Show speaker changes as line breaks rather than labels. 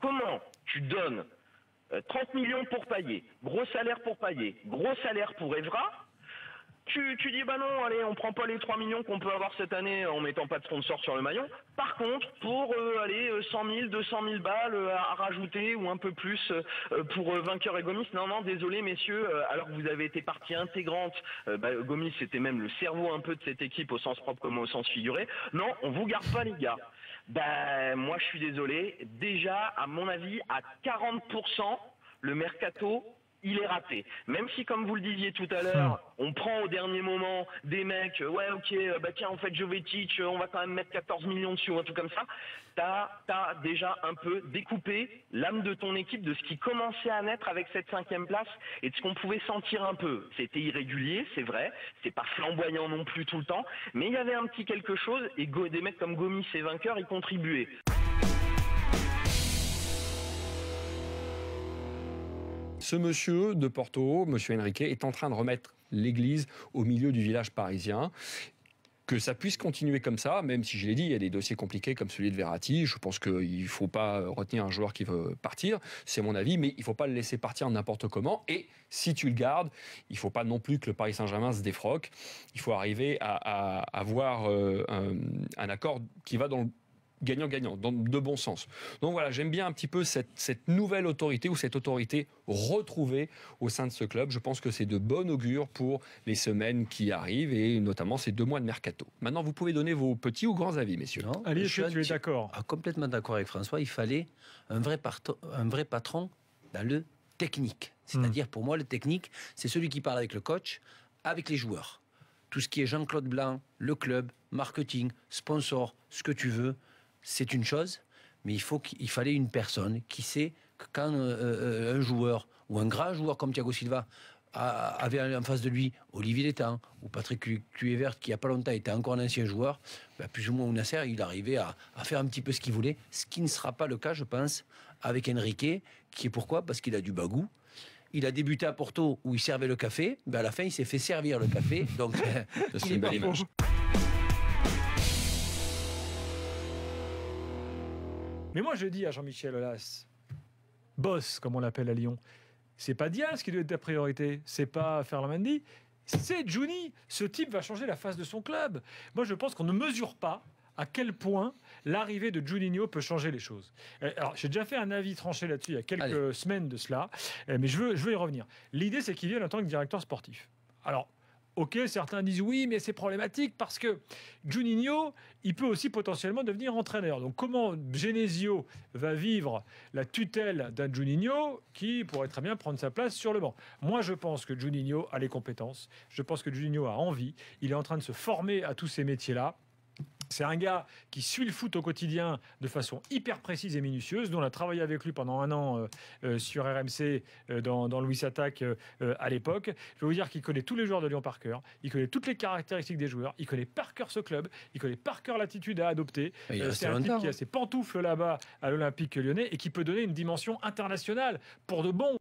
Comment tu donnes 30 millions pour Payet, gros salaire pour Payet, gros salaire pour Evra. Tu dis bah non, allez, on prend pas les 3 millions qu'on peut avoir cette année en mettant pas de sponsor sur le maillot. Par contre, pour 100 000, 200 000 balles à rajouter ou un peu plus pour Vainqueur et Gomis. Non, désolé messieurs, alors que vous avez été partie intégrante, Gomis c'était même le cerveau un peu de cette équipe au sens propre comme au sens figuré. Non, on vous garde pas les gars. Moi je suis désolé. Déjà, à mon avis, à 40%, le mercato il est raté. Même si, comme vous le disiez tout à l'heure, on prend au dernier moment des mecs, ouais, ok, tiens, en fait, Jovetic, on va quand même mettre 14 millions dessus ou un truc comme ça. T'as déjà un peu découpé l'âme de ton équipe, de ce qui commençait à naître avec cette 5e place et de ce qu'on pouvait sentir un peu. C'était irrégulier, c'est vrai, c'est pas flamboyant non plus tout le temps, mais il y avait un petit quelque chose et des mecs comme Gomis et Vainqueur y contribuaient.
Ce monsieur de Porto, monsieur Henrique, est en train de remettre l'église au milieu du village parisien. Que ça puisse continuer comme ça, même si je l'ai dit, il y a des dossiers compliqués comme celui de Verratti. Je pense qu'il ne faut pas retenir un joueur qui veut partir, c'est mon avis, mais il ne faut pas le laisser partir n'importe comment. Et si tu le gardes, il ne faut pas non plus que le Paris Saint-Germain se défroque. Il faut arriver à avoir un accord qui va dans le gagnant-gagnant, dans de bon sens. Donc voilà, j'aime bien un petit peu cette nouvelle autorité ou cette autorité retrouvée au sein de ce club. Je pense que c'est de bon augure pour les semaines qui arrivent et notamment ces 2 mois de mercato. Maintenant, vous pouvez donner vos petits ou grands avis, messieurs.
Non,
Allez, tu es d'accord?
Complètement d'accord avec François. Il fallait un vrai patron dans le technique. C'est-à-dire, pour moi, le technique, c'est celui qui parle avec le coach, avec les joueurs. Tout ce qui est Jean-Claude Blanc, le club, marketing, sponsor, ce que tu veux, c'est une chose, mais il fallait une personne qui sait que quand un joueur, ou un grand joueur comme Thiago Silva, avait en face de lui Olivier Létang ou Patrick Kluivert, qui il n'y a pas longtemps était encore un ancien joueur, plus ou moins au Nasser, il arrivait à faire un petit peu ce qu'il voulait, ce qui ne sera pas le cas, je pense, avec Henrique, qui est pourquoi ? Parce qu'il a du bagou. Il a débuté à Porto où il servait le café, à la fin il s'est fait servir le café, donc
c'est une belle image.
Mais moi, je dis à Jean-Michel Aulas, boss, comme on l'appelle à Lyon, c'est pas Diaz qui doit être ta priorité, c'est pas Ferland Mendy, c'est Juni. Ce type va changer la face de son club. Moi, je pense qu'on ne mesure pas à quel point l'arrivée de Juninho peut changer les choses. Alors, j'ai déjà fait un avis tranché là-dessus il y a quelques semaines de cela, mais je veux y revenir. L'idée, c'est qu'il vienne en tant que directeur sportif. Alors, ok, certains disent oui, mais c'est problématique parce que Juninho, il peut aussi potentiellement devenir entraîneur. Donc comment Genesio va vivre la tutelle d'un Juninho qui pourrait très bien prendre sa place sur le banc? Moi, je pense que Juninho a les compétences. Je pense que Juninho a envie. Il est en train de se former à tous ces métiers-là. C'est un gars qui suit le foot au quotidien de façon hyper précise et minutieuse. Nous, on a travaillé avec lui pendant 1 an sur RMC dans Louis Attaque à l'époque. Je vais vous dire qu'il connaît tous les joueurs de Lyon par cœur. Il connaît toutes les caractéristiques des joueurs. Il connaît par cœur ce club. Il connaît par cœur l'attitude à adopter. C'est un type qui a ses pantoufles là-bas à l'Olympique Lyonnais et qui peut donner une dimension internationale pour de bon.